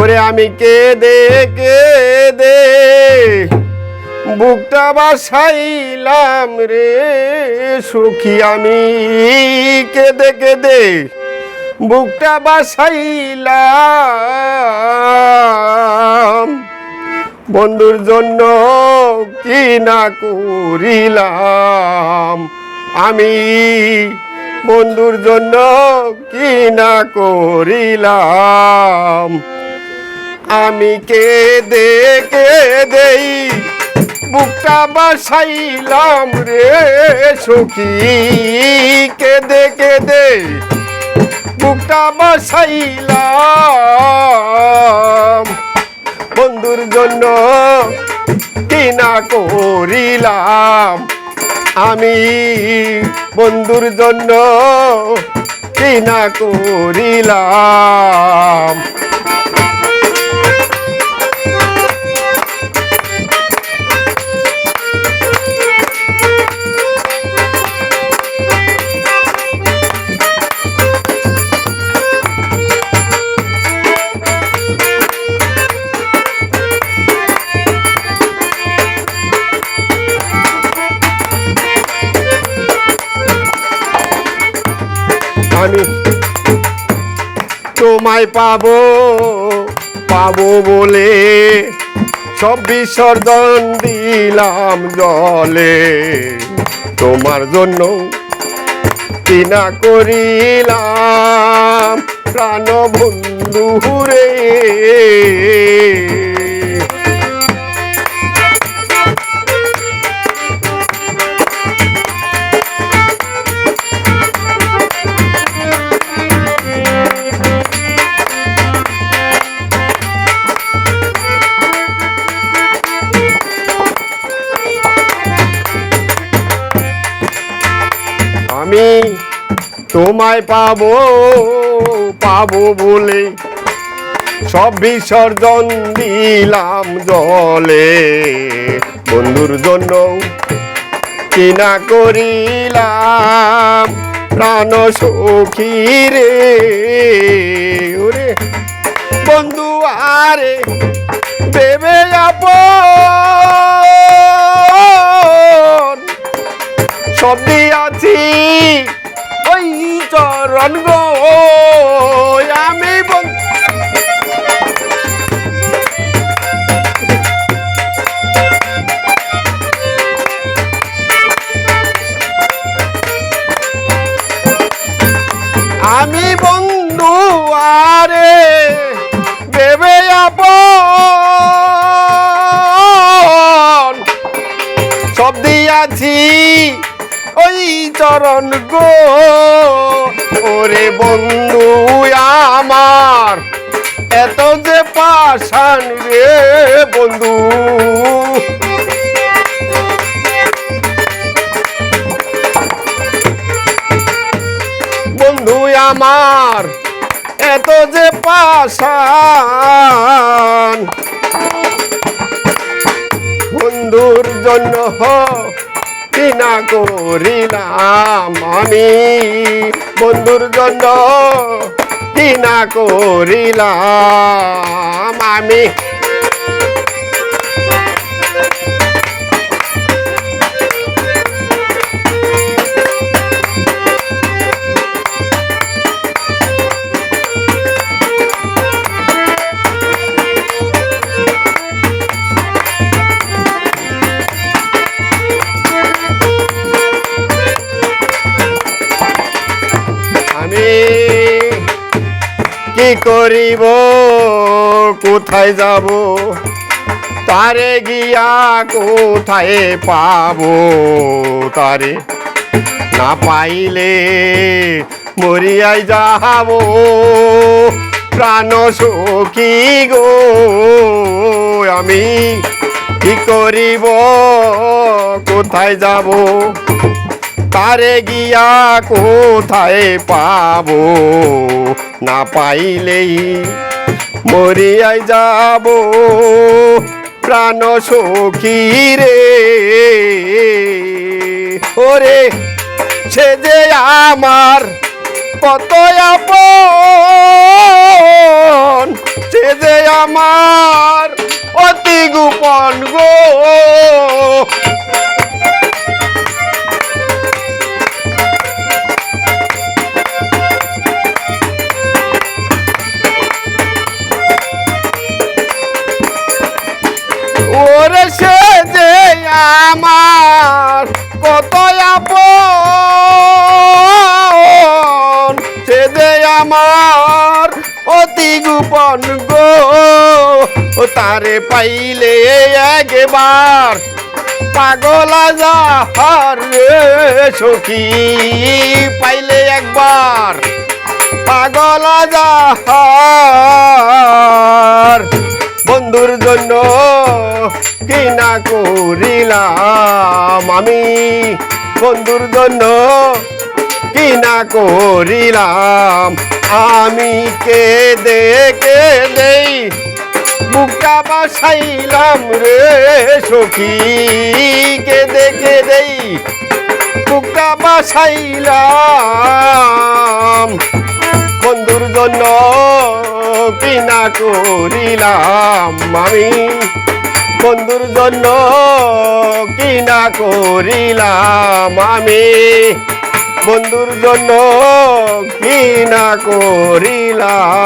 ওরে আমি কেঁদে কেঁদে বুকটা বাসাইলাম রে সখী, আমি কেঁদে কেঁদে বুকটা বাসাইলাম। বন্ধুর জন্য কি না করিলাম আমি, বন্ধুর জন্য কি না করিলাম। আমি কেঁদে কেঁদেই বুকটা বাসাইলাম রে সখী, কেঁদে কেঁদে বুকটা বাসাইলাম। বন্ধুর জন্য কি না করিলাম আমি, বন্ধুর জন্য কি না করিলাম। আমি তোমায় পাবো পাবো বলে সব বিসর্জন দিলাম জলে। তোমার জন্য কি না করিলাম প্রাণ বন্ধু রে। আমি তোমায় পাবো পাবো বলে সব বিসর্জন দিলাম জলে। বন্ধুর জন্য কি না করিলাম প্রাণ সখী রে। ওরে বন্ধু আরে ভেবে আপন সব দিয়াছি ওই চরণ গো। আমি আমি বন্ধু আরে ভেবে আপন সব দিয়াছি ওই চরণ গো। ওরে বন্ধু আমার এত যে পাষাণ রে বন্ধু, বন্ধু আমার এত যে পাষাণ। বন্ধুর জন্য কি না করিলাম আমি, বন্ধুর জন্য কি না করিলাম আমি। কি করিব কোথায় যাব, তারে গিয়া কোথায় পাবো, তারে না পাইলে মরিয়াই যাব প্রাণ সখী গো। আমি কি করিব কোথায় যাব, তারে গিয়া কোথায় পাবো, না পাইলেই মরিয়াই যাব প্রাণ সখী রে। ওরে সে যে আমার কত আপন সে যে আমার অতি গোপন গো ওরে সে যে আমার কত আপন সে যে আমার অতি গোপন গো তারে পাইলে একবার পাগলা যাহার রে সখী পাইলে একবার পাগলা যাহার বন্ধুর জন্য কি না করিলাম আমি বন্ধুর জন্য কি না করিলাম আমি কেঁদে কেঁদেই বুকটা বাসাইলাম রে সখী কেঁদে কেঁদেই বুকটা বাসাইলাম বন্ধুর জন্য কি না করিলাম আমি বন্ধুর জন্য কি না করিলাম আমি বন্ধুর জন্য কি না করিলাম